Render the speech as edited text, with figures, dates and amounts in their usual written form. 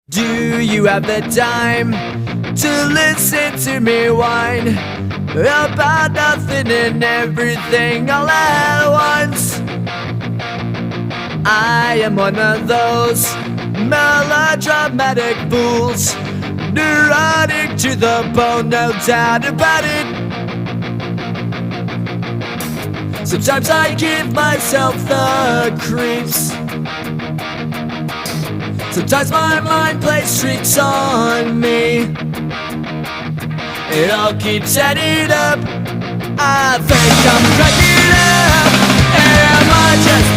Do you have the time to listen to me whine about nothing and everything all at once? I am one of those melodramatic fools, neurotic to the bone, no doubt about it. Sometimes I give myself the creeps. Sometimes my mind plays tricks on me. It all keeps adding up. I think I'm cracking up. Am I just